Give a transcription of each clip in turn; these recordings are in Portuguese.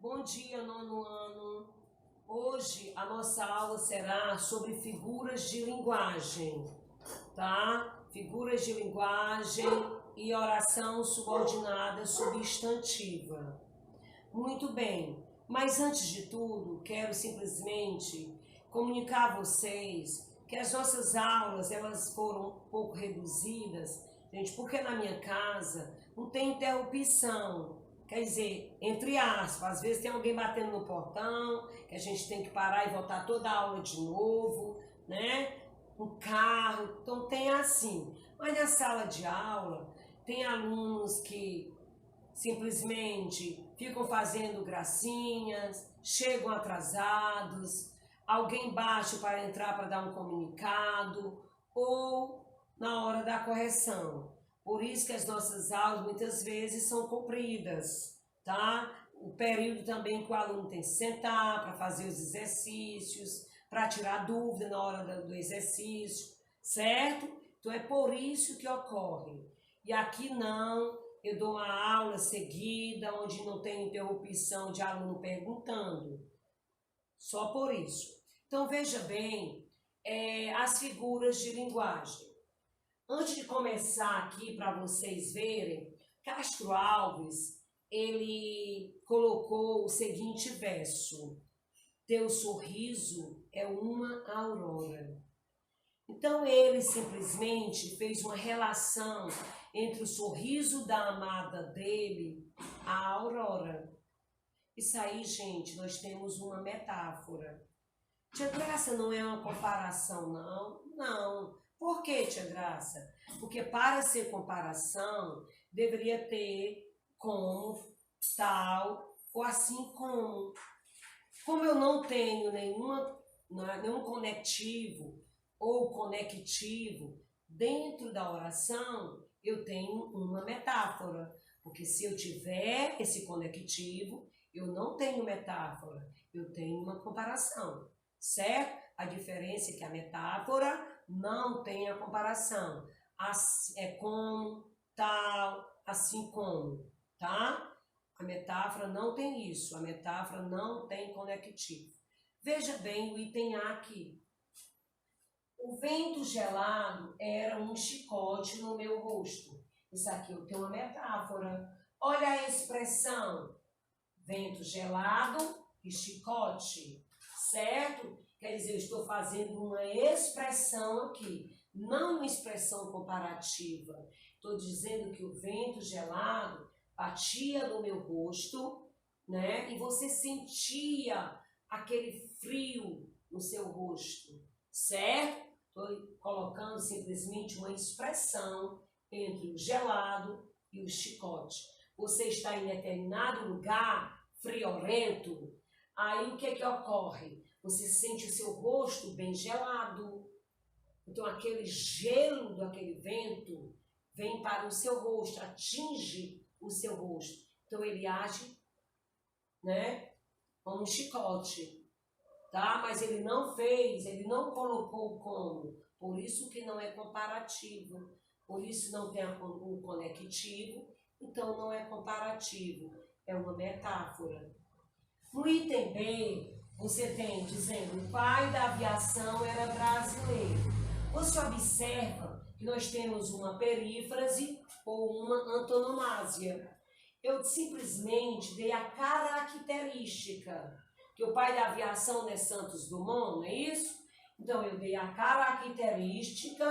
Bom dia, nono ano. Hoje a nossa aula será sobre figuras de linguagem, tá? Figuras de linguagem e oração subordinada substantiva. Muito bem, mas antes de tudo, quero simplesmente comunicar a vocês que as nossas aulas elas foram um pouco reduzidas, gente, porque na minha casa não tem interrupção. Quer dizer, entre aspas, às vezes tem alguém batendo no portão, que a gente tem que parar e voltar toda a aula de novo, né? Um carro, então tem assim. Mas na sala de aula, tem alunos que simplesmente ficam fazendo gracinhas, chegam atrasados, alguém baixa para entrar para dar um comunicado, ou na hora da correção. Por isso que as nossas aulas muitas vezes são compridas, tá? O período também que o aluno tem que sentar para fazer os exercícios, para tirar dúvida na hora do exercício, certo? Então é por isso que ocorre. E aqui não, eu dou uma aula seguida, onde não tem interrupção de aluno perguntando. Só por isso. Então veja bem, as figuras de linguagem. Antes de começar aqui para vocês verem, Castro Alves, ele colocou o seguinte verso: teu sorriso é uma aurora. Então ele simplesmente fez uma relação entre o sorriso da amada dele, a aurora. Isso aí, gente, nós temos uma metáfora. Tia Graça, não é uma comparação, não? Não. Por que, tia Graça? Porque para ser comparação, deveria ter como, tal, ou assim como. Como eu não tenho nenhum conectivo ou conectivo dentro da oração, eu tenho uma metáfora. Porque se eu tiver esse conectivo, eu não tenho metáfora, eu tenho uma comparação, certo? A diferença é que a metáfora não tem a comparação. É como, tal, assim como, tá? A metáfora não tem isso, a metáfora não tem conectivo. Veja bem o item A aqui. O vento gelado era um chicote no meu rosto. Isso aqui eu tenho uma metáfora. Olha a expressão, vento gelado e chicote, certo? Quer dizer, eu estou fazendo uma expressão aqui, não uma expressão comparativa. Estou dizendo que o vento gelado batia no meu rosto, né? E você sentia aquele frio no seu rosto, certo? Estou colocando simplesmente uma expressão entre o gelado e o chicote. Você está em determinado lugar friorento, aí o que é que ocorre? Você sente o seu rosto bem gelado. Então aquele gelo daquele vento vem para o seu rosto, atinge o seu rosto. Então ele age, né, como um chicote, tá? Mas ele não colocou como. Por isso que não é comparativo. Por isso não tem um conectivo, então não é comparativo. É uma metáfora. No item B, você tem dizendo o pai da aviação era brasileiro. Você observa que nós temos uma perífrase ou uma antonomásia. Eu simplesmente dei a característica, que o pai da aviação não é Santos Dumont, não é isso? Então eu dei a característica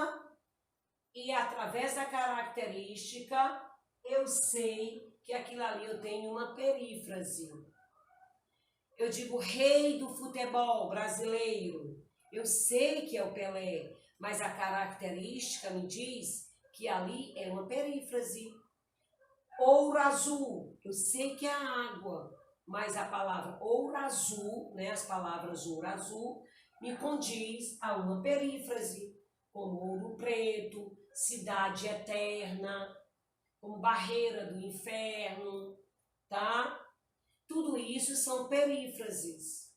e através da característica eu sei que aquilo ali eu tenho uma perífrase. Eu digo rei do futebol brasileiro. Eu sei que é o Pelé, mas a característica me diz que ali é uma perífrase. Ouro azul, eu sei que é a água, mas a palavra ouro azul, né, as palavras ouro azul, me condiz a uma perífrase, como ouro preto, cidade eterna, como barreira do inferno, tá? Tudo isso são perífrases.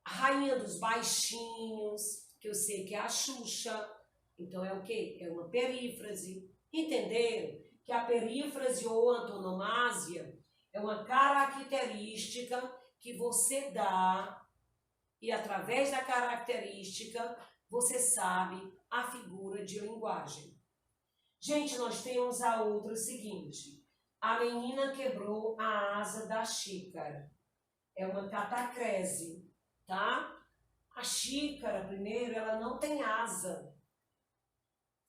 A rainha dos baixinhos, que eu sei que é a Xuxa, então é o quê? É uma perífrase. Entenderam? Que a perífrase ou antonomásia é uma característica que você dá e através da característica você sabe a figura de linguagem. Gente, nós temos a outra seguinte. A menina quebrou a asa da xícara. É uma catacrese, tá? A xícara, primeiro, ela não tem asa.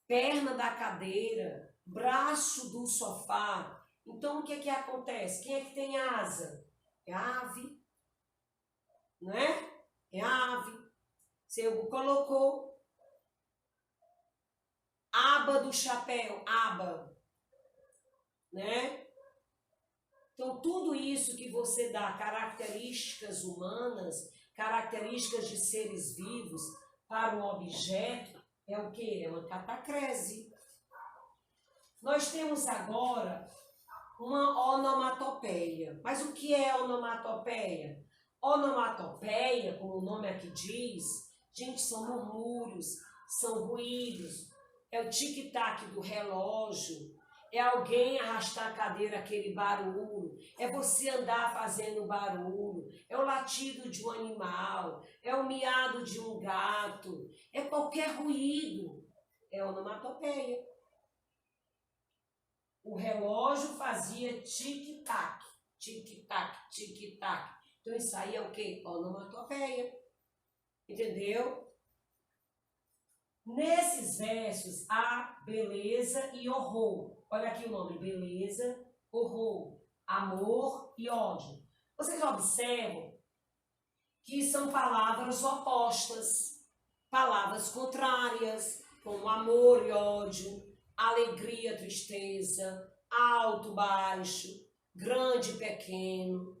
Perna da cadeira, braço do sofá. Então, o que que acontece? Quem é que tem asa? É a ave, né? É a ave. Você colocou aba do chapéu, aba, né? Então, tudo isso que você dá, características humanas, características de seres vivos para um objeto, é o quê? É uma catacrese. Nós temos agora uma onomatopeia. Mas o que é onomatopeia? Onomatopeia, como o nome aqui diz, gente, são murmúrios, são ruídos, é o tic-tac do relógio, é alguém arrastar a cadeira, aquele barulho, é você andar fazendo barulho, é o latido de um animal, é o miado de um gato, é qualquer ruído, é onomatopeia. O relógio fazia tic-tac, tic-tac, tic-tac. Então isso aí é o quê? Onomatopeia. Entendeu? Nesses versos há beleza e horror. Olha aqui o nome, beleza, horror, amor e ódio. Vocês observam que são palavras opostas, palavras contrárias, como amor e ódio, alegria, tristeza, alto, baixo, grande, pequeno,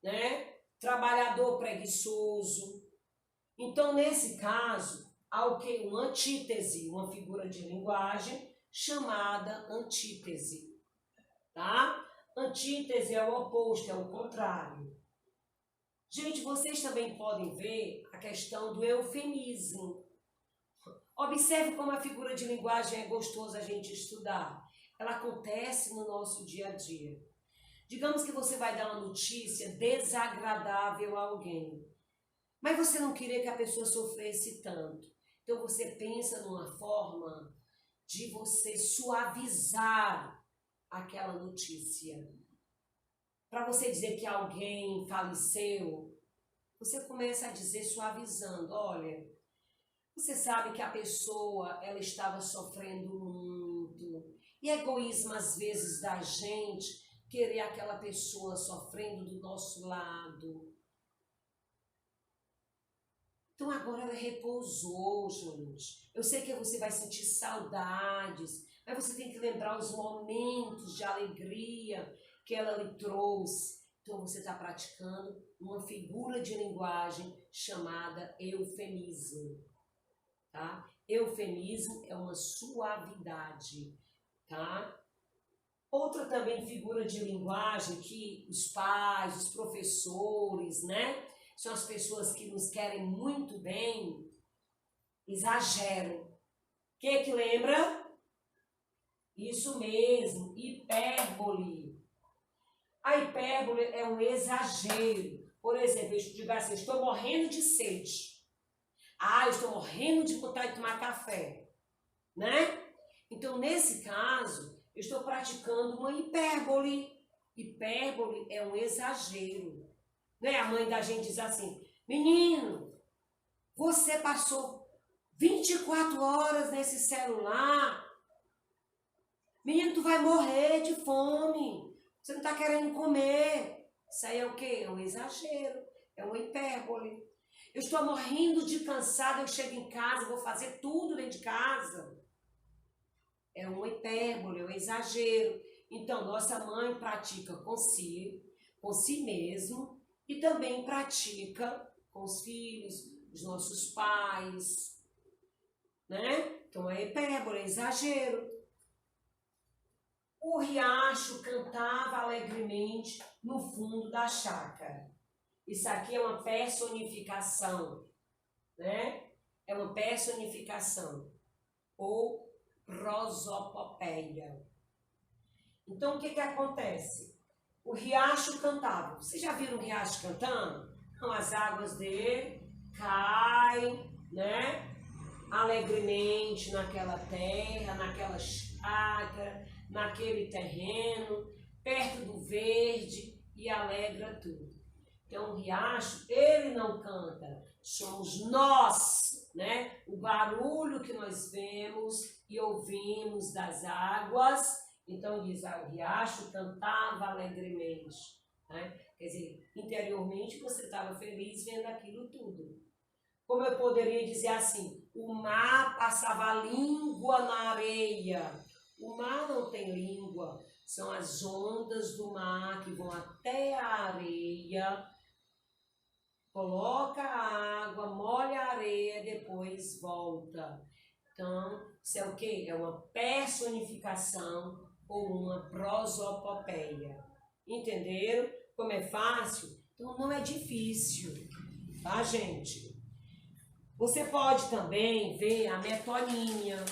né? Trabalhador, preguiçoso. Então, nesse caso, há o que? Uma antítese, uma figura de linguagem chamada antítese, tá? Antítese é o oposto, é o contrário. Gente, vocês também podem ver a questão do eufemismo. Observe como a figura de linguagem é gostosa a gente estudar. Ela acontece no nosso dia a dia. Digamos que você vai dar uma notícia desagradável a alguém, mas você não queria que a pessoa sofresse tanto. Então você pensa numa forma de você suavizar aquela notícia. Para você dizer que alguém faleceu, você começa a dizer suavizando, olha, você sabe que a pessoa, ela estava sofrendo muito. E é egoísmo, às vezes, da gente querer aquela pessoa sofrendo do nosso lado. Então, agora ela repousou, gente. Eu sei que você vai sentir saudades, mas você tem que lembrar os momentos de alegria que ela lhe trouxe. Então, você está praticando uma figura de linguagem chamada eufemismo. Tá? Eufemismo é uma suavidade, tá? Outra também figura de linguagem que os pais, os professores, né? São as pessoas que nos querem muito bem, exageram. O que lembra? Isso mesmo, hipérbole. A hipérbole é um exagero. Por exemplo, eu digo assim, estou morrendo de sede. Ah, eu estou morrendo de vontade de tomar café, né? Então, nesse caso, eu estou praticando uma hipérbole. Hipérbole é um exagero. Né? A mãe da gente diz assim, menino, você passou 24 horas nesse celular. Menino, tu vai morrer de fome. Você não está querendo comer. Isso aí é o quê? É um exagero. É uma hipérbole. Eu estou morrendo de cansado, eu chego em casa, vou fazer tudo dentro de casa. É uma hipérbole, é um exagero. Então, nossa mãe pratica com si mesmo, e também pratica com os filhos, os nossos pais, né? Então, é hipérbole, é exagero. O riacho cantava alegremente no fundo da chácara. Isso aqui é uma personificação, né? É uma personificação ou prosopopeia. Então, o que acontece? O riacho cantava. Vocês já viram o riacho cantando? Então, as águas dele caem, né? Alegremente naquela terra, naquela chácara, naquele terreno, perto do verde e alegra tudo. Então, o riacho, ele não canta, somos nós, né? O barulho que nós vemos e ouvimos das águas. Então, diz, o riacho cantava alegremente, né? Quer dizer, interiormente você estava feliz vendo aquilo tudo. Como eu poderia dizer assim, o mar passava a língua na areia. O mar não tem língua, são as ondas do mar que vão até a areia, coloca a água, molha a areia, depois volta. Então, isso é o quê? É uma personificação ou uma prosopopeia. Entenderam como é fácil? Então, não é difícil, tá, gente? Você pode também ver a metonímia.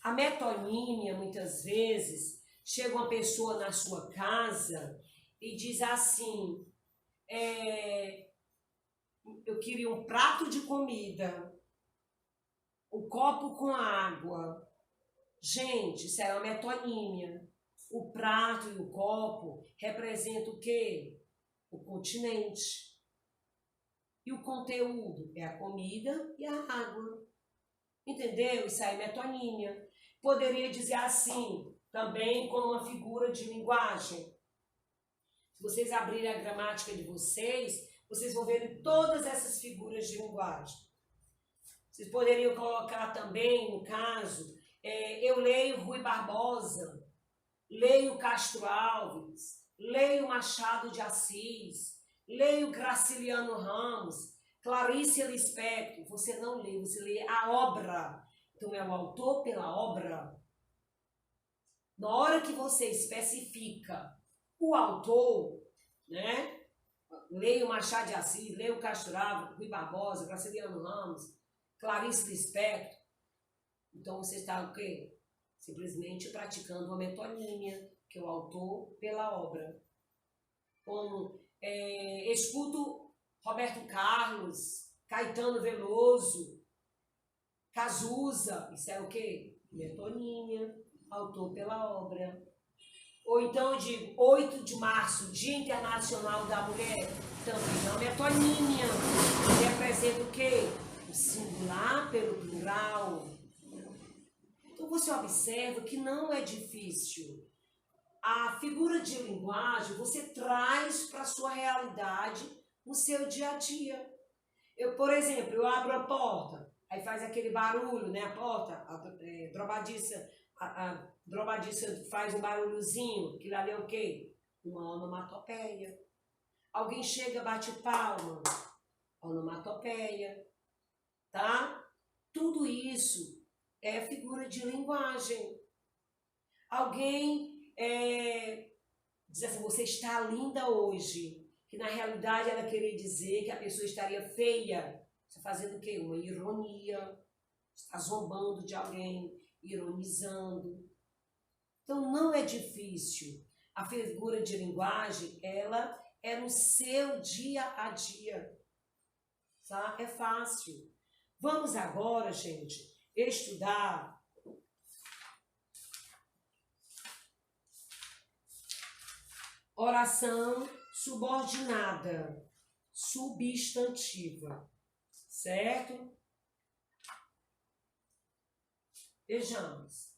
A metonímia, muitas vezes, chega uma pessoa na sua casa e diz assim, eu queria um prato de comida, um copo com água. Gente, isso é uma metonímia. O prato e o copo representam o quê? O continente. E o conteúdo é a comida e a água. Entendeu? Isso aí é metonímia. Poderia dizer assim, também como uma figura de linguagem. Se vocês abrirem a gramática de vocês, vocês vão ver todas essas figuras de linguagem. Vocês poderiam colocar também, no caso, eu leio Rui Barbosa, leio Castro Alves, leio Machado de Assis, leio Graciliano Ramos, Clarice Lispector. Você não lê, você lê a obra. Então é o autor pela obra. Na hora que você especifica o autor, né? Leio Machado de Assis, leio Castro Alves, Rui Barbosa, Graciliano Ramos, Clarice Lispector. Então você está o quê? Simplesmente praticando uma metonímia, que é o autor pela obra. Como escuto Roberto Carlos, Caetano Veloso, Cazuza, isso é o quê? Metonímia, autor pela obra. Ou então eu digo 8 de março, Dia Internacional da Mulher, também é uma metonímia, que representa o quê? O singular pelo plural. Então você observa que não é difícil. A figura de linguagem você traz para a sua realidade no seu dia a dia. Por exemplo, eu abro a porta, aí faz aquele barulho, né? A porta, a drobadiça faz um barulhozinho, que lá é o quê? Uma onomatopeia. Alguém chega, bate palma, onomatopeia, tá? Tudo isso é figura de linguagem. Alguém diz assim, você está linda hoje, que na realidade ela queria dizer que a pessoa estaria feia. Está fazendo o quê? Uma ironia, está zombando de alguém, ironizando. Então não é difícil. A figura de linguagem, ela é no seu dia a dia. Tá? É fácil. Vamos agora, gente, estudar oração subordinada, substantiva, certo? Vejamos.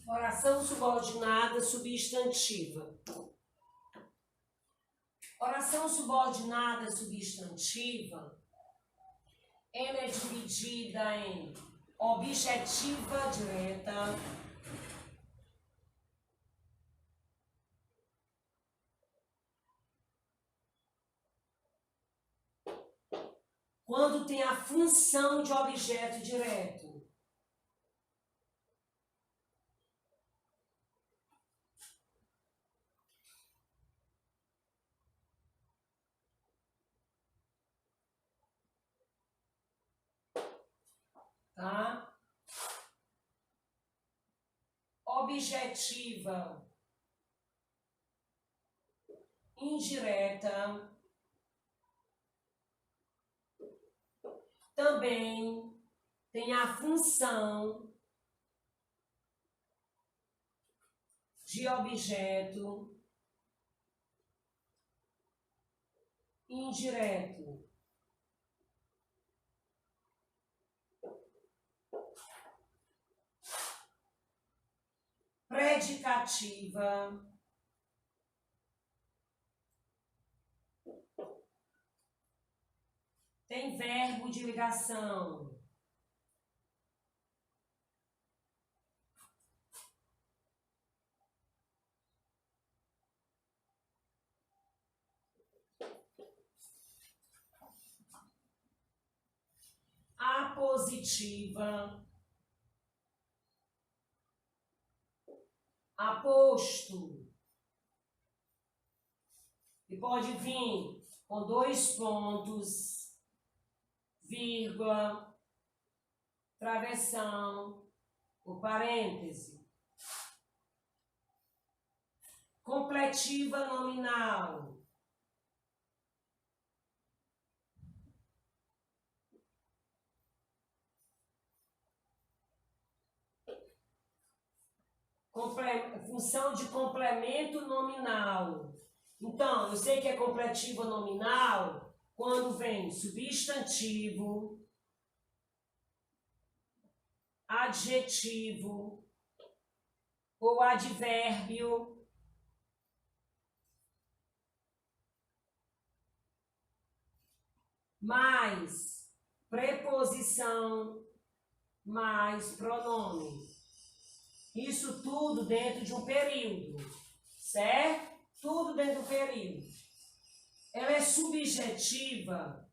Oração subordinada substantiva. Oração subordinada substantiva, ela é dividida em objetiva direta, quando tem a função de objeto direto. Tá? Objetiva indireta também tem a função de objeto indireto. Predicativa tem verbo de ligação. Apositiva, aposto, e pode vir com 2 pontos, vírgula, travessão, ou parêntese. Completiva nominal. Função de complemento nominal. Então, eu sei que é completiva nominal quando vem substantivo, adjetivo ou advérbio, mais preposição, mais pronome. Isso tudo dentro de um período, certo? Tudo dentro do período. Ela é subjetiva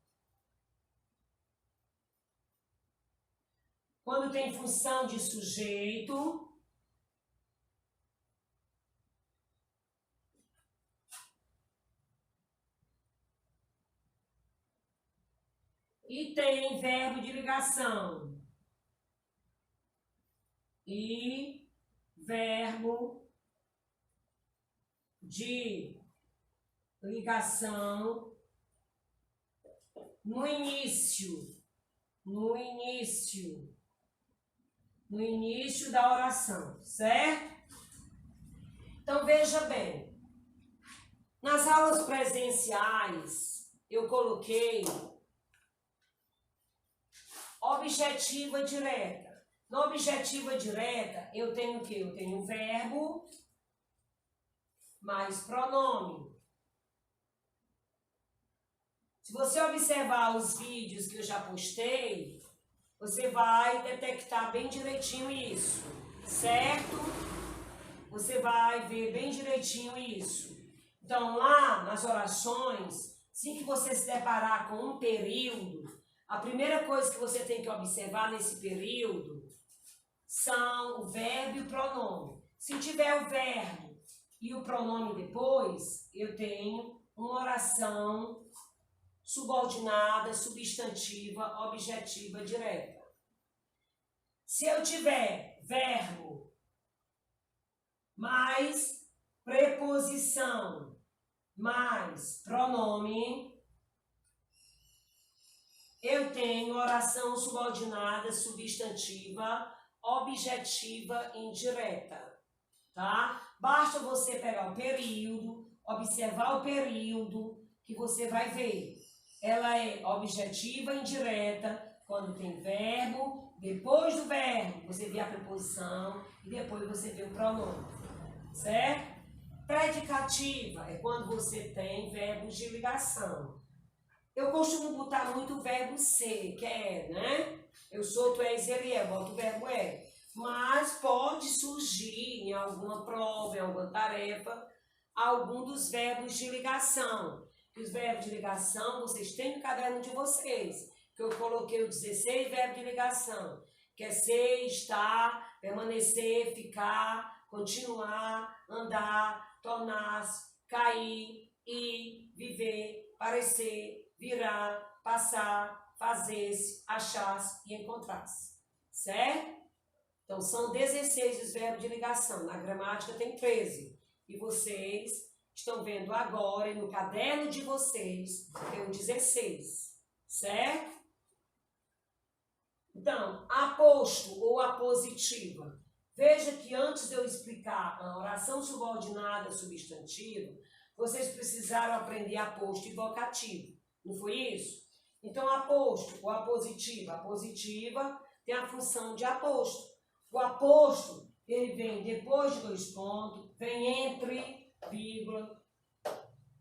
quando tem função de sujeito, e tem verbo de ligação. E verbo de ligação no início da oração, certo? Então, veja bem, nas aulas presenciais, eu coloquei objetiva direta. Na objetiva direta, eu tenho o quê? Eu tenho o verbo mais pronome. Se você observar os vídeos que eu já postei, você vai detectar bem direitinho isso, certo? Você vai ver bem direitinho isso. Então, lá nas orações, assim que você se deparar com um período, a primeira coisa que você tem que observar nesse período são o verbo e o pronome. Se tiver o verbo e o pronome depois, eu tenho uma oração subordinada, substantiva, objetiva, direta. Se eu tiver verbo mais preposição mais pronome, eu tenho oração subordinada, substantiva, objetiva indireta, tá? Basta você pegar o período, observar o período, que você vai ver. Ela é objetiva indireta quando tem verbo Depois do verbo, você vê a preposição e depois você vê o pronome, certo? Predicativa é quando você tem verbos de ligação. Eu costumo botar muito o verbo ser, que é, né? Eu sou, tu és, ele é, boto o verbo é. Mas pode surgir em alguma prova, em alguma tarefa, algum dos verbos de ligação. Os verbos de ligação vocês têm no caderno de vocês, que eu coloquei o 16 verbos de ligação, que é ser, estar, permanecer, ficar, continuar, andar, tornar-se, cair, ir, viver, parecer, virar, passar, fazer-se, achar-se e encontrar-se. Certo? Então, são 16 os verbos de ligação. Na gramática tem 13. E vocês estão vendo agora, e no caderno de vocês, tem o 16. Certo? Então, aposto ou apositiva. Veja que antes de eu explicar a oração subordinada substantiva, vocês precisaram aprender aposto e vocativo. Não foi isso? Então, aposto ou apositiva. A positiva tem a função de aposto. O aposto, ele vem depois de 2 pontos, vem entre, vírgula,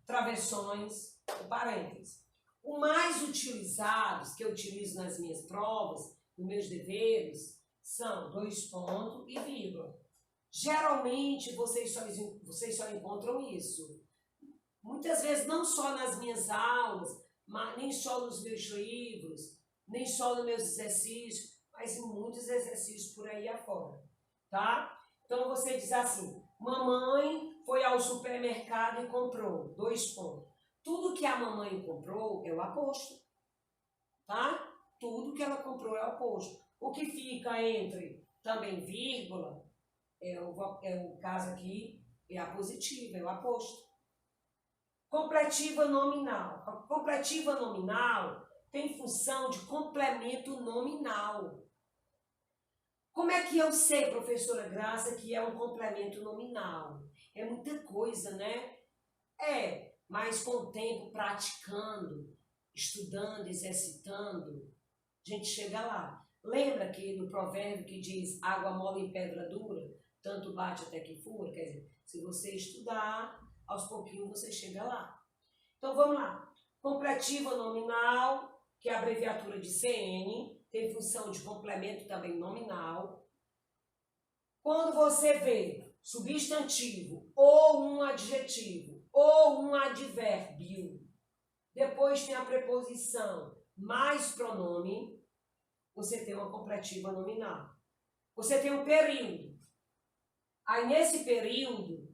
travessões e parênteses. O mais utilizados, que eu utilizo nas minhas provas, nos meus deveres, são 2 pontos e vírgula. Geralmente, vocês só encontram isso. Muitas vezes, não só nas minhas aulas, mas nem só nos meus livros, nem só nos meus exercícios, mas em muitos exercícios por aí afora, tá? Então, você diz assim, mamãe foi ao supermercado e comprou, 2 pontos. Tudo que a mamãe comprou é o aposto, tá? Tudo que ela comprou é o aposto. O que fica entre também vírgula, é o caso aqui, é a positiva, é o aposto. Completiva nominal. A completiva nominal tem função de complemento nominal. Como é que eu sei, professora Graça, que é um complemento nominal? É muita coisa, né? Mas com o tempo praticando, estudando, exercitando, a gente chega lá. Lembra que no provérbio que diz água mole em pedra dura, tanto bate até que fura? Quer dizer, se você estudar, aos pouquinhos você chega lá. Então vamos lá. Completiva nominal, que é a abreviatura de CN, tem função de complemento também nominal. Quando você vê substantivo ou um adjetivo ou um advérbio, depois tem a preposição mais pronome, você tem uma completiva nominal. Você tem um período. Aí nesse período,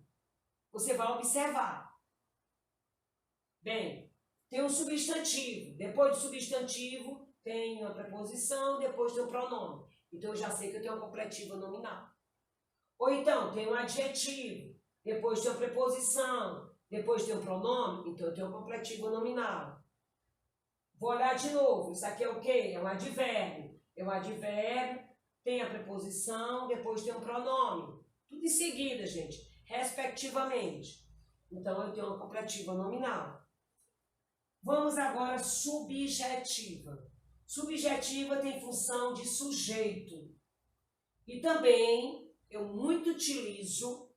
você vai observar. Bem, tem um substantivo. Depois do substantivo, tem uma preposição, depois tem um pronome. Então, eu já sei que eu tenho uma completiva nominal. Ou então, tem um adjetivo, depois tem uma preposição, depois tem um pronome, então eu tenho uma completiva nominal. Vou olhar de novo. Isso aqui é o quê? É um advérbio. É um advérbio, tem a preposição, depois tem um pronome. Tudo em seguida, gente, respectivamente. Então, eu tenho uma completiva nominal. Vamos agora subjetiva. Subjetiva tem função de sujeito. E também eu muito utilizo,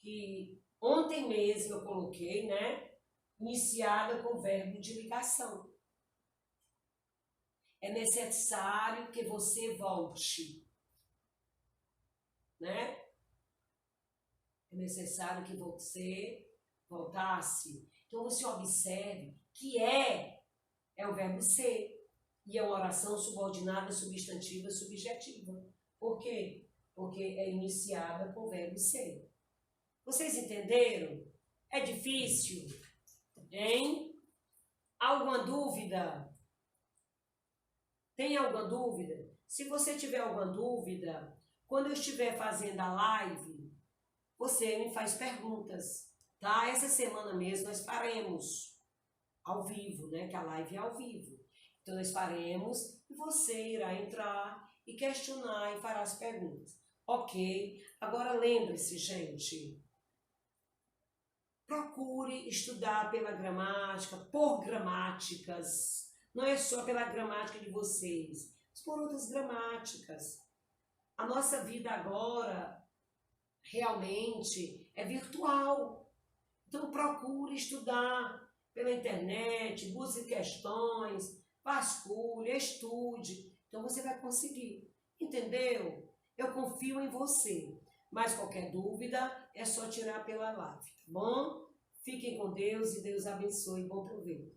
que ontem mesmo eu coloquei, né? Iniciada com verbo de ligação. É necessário que você volte, né? É necessário que você voltasse. Então, você observe que é o verbo ser. E é uma oração subordinada, substantiva, subjetiva. Por quê? Porque é iniciada com o verbo ser. Vocês entenderam? É difícil? Hein? Alguma dúvida? Tem alguma dúvida? Se você tiver alguma dúvida, quando eu estiver fazendo a live, você me faz perguntas, tá? Essa semana mesmo nós faremos ao vivo, né? Que a live é ao vivo. Então nós faremos e você irá entrar e questionar e fará as perguntas. Ok? Agora lembre-se, gente, procure estudar pela gramática, por gramáticas. Não é só pela gramática de vocês. por outras gramáticas. A nossa vida agora realmente é virtual. Então procure estudar pela internet, busque questões, vasculhe, estude. Então você vai conseguir. Entendeu? Eu confio em você. Mas qualquer dúvida é só tirar pela live, tá bom? Fiquem com Deus e Deus abençoe. Bom proveito.